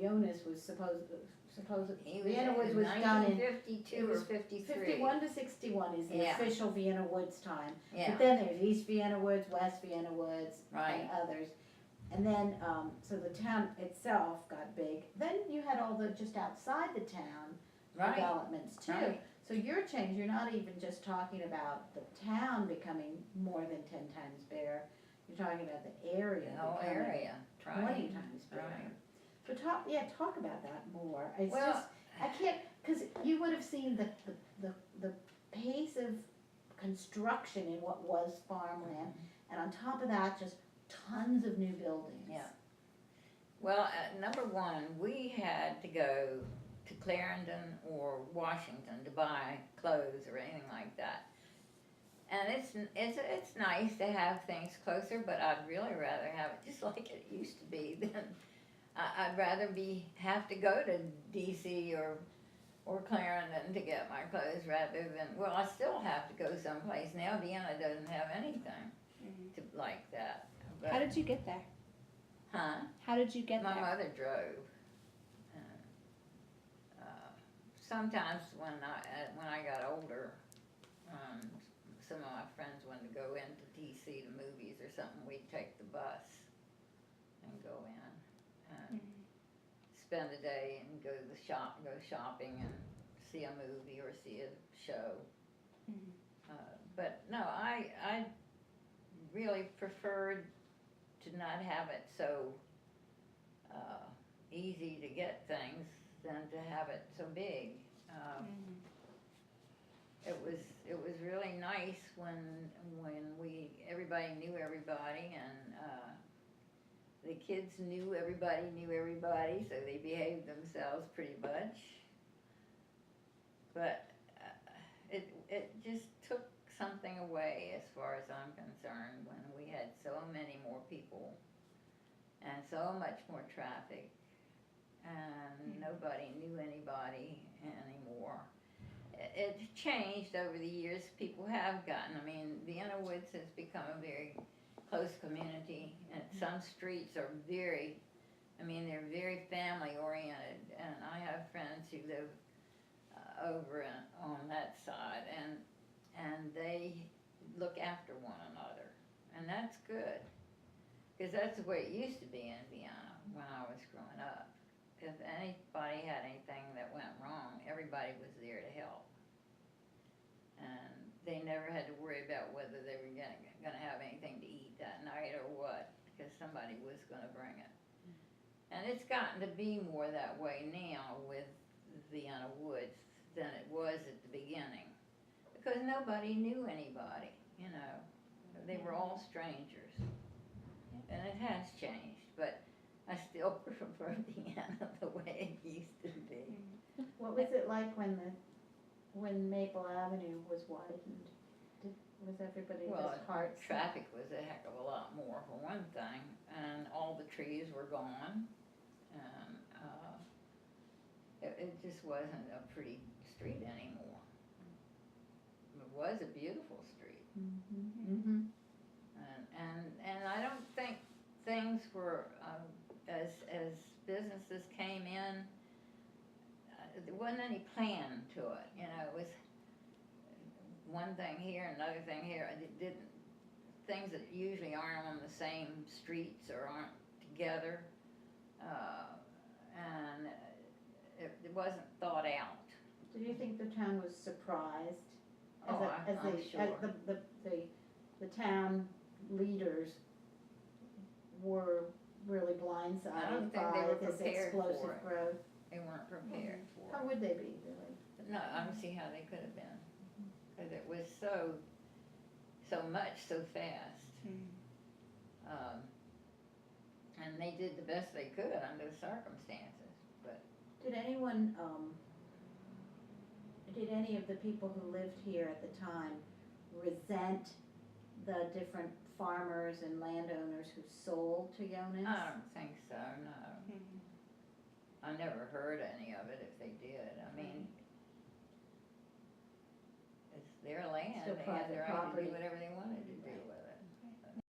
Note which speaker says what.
Speaker 1: Yeonas was supposed,
Speaker 2: He was
Speaker 1: Vienna Woods
Speaker 2: in
Speaker 1: was done in.
Speaker 2: 1952
Speaker 1: it
Speaker 2: or
Speaker 1: was
Speaker 2: 53.
Speaker 1: 51 to 61 is the
Speaker 2: Yeah.
Speaker 1: official Vienna Woods time.
Speaker 2: Yeah.
Speaker 1: But then there's East Vienna Woods, West Vienna Woods,
Speaker 2: Right.
Speaker 1: and others. And then, so the town itself got big. Then you had all the, just outside the town
Speaker 2: Right.
Speaker 1: developments too.
Speaker 2: Right.
Speaker 1: So your change, you're not even just talking about the town becoming more than 10 times bigger. You're talking about the area
Speaker 2: The whole
Speaker 1: becoming
Speaker 2: area.
Speaker 1: 20
Speaker 2: Right.
Speaker 1: times bigger.
Speaker 2: Right.
Speaker 1: So talk about that more. It's
Speaker 2: Well-
Speaker 1: just, I can't, because you would have seen the pace of construction in what was farmland, and on top of that, just tons of new buildings.
Speaker 2: Yeah. Well, number one, we had to go to Clarendon or Washington to buy clothes or anything like that. And it's nice to have things closer, but I'd really rather have it just like it used to be than I'd rather have to go to DC or Clarendon to get my clothes rather than, well, I still have to go someplace. Now Vienna doesn't have anything like that. But,
Speaker 3: How did you get there?
Speaker 2: huh?
Speaker 3: How did you get
Speaker 2: My
Speaker 3: there?
Speaker 2: mother drove. Sometimes when I got older, some of my friends wanted to go into DC to movies or something. We'd take the bus and go in, and spend a day and go shopping and see a movie or see a show. But no, I really preferred to not have it so easy to get things than to have it so big. It was really nice when everybody knew everybody, and the kids knew everybody, so they behaved themselves pretty much. But it just took something away as far as I'm concerned when we had so many more people and so much more traffic, and nobody knew anybody anymore. It's changed over the years. People have gotten, I mean, Vienna Woods has become a very close community, and some streets are they're very family oriented, and I have friends who live over on that side, and they look after one another, and that's good, because that's the way it used to be in Vienna when I was growing up. If anybody had anything that went wrong, everybody was there to help. And they never had to worry about whether they were gonna have anything to eat that night or what, because somebody was gonna bring it. And it's gotten to be more that way now with Vienna Woods than it was at the beginning, because nobody knew anybody, you know. They were all strangers. And it has changed, but I still prefer Vienna the way it used to be.
Speaker 1: What was it like when Maple Avenue was widened? Was everybody's hearts?
Speaker 2: Traffic was a heck of a lot more for one thing, and all the trees were gone, and it just wasn't a pretty street anymore. It was a beautiful street. And I don't think things were, as businesses came in, there wasn't any plan to it, you know. It was one thing here, another thing here. It didn't, things that usually aren't on the same streets or aren't together, and it wasn't thought out.
Speaker 1: Do you think the town was surprised?
Speaker 2: I'm sure.
Speaker 1: The town leaders were really
Speaker 2: I
Speaker 1: blindsided
Speaker 2: don't think they
Speaker 1: by
Speaker 2: were
Speaker 1: this
Speaker 2: prepared for
Speaker 1: explosive
Speaker 2: it.
Speaker 1: growth.
Speaker 2: They weren't prepared for
Speaker 1: How
Speaker 2: it.
Speaker 1: would they be, really?
Speaker 2: No, I don't see how they could have been, because it was so much so fast. And they did the best they could under the circumstances, but
Speaker 1: Did any of the people who lived here at the time resent the different farmers and landowners who sold to Yeonas?
Speaker 2: I don't think so, no. I never heard any of it if they did. I mean, it's their land,
Speaker 1: Still
Speaker 2: they had
Speaker 1: private
Speaker 2: the right to
Speaker 1: property.
Speaker 2: do whatever they wanted to do.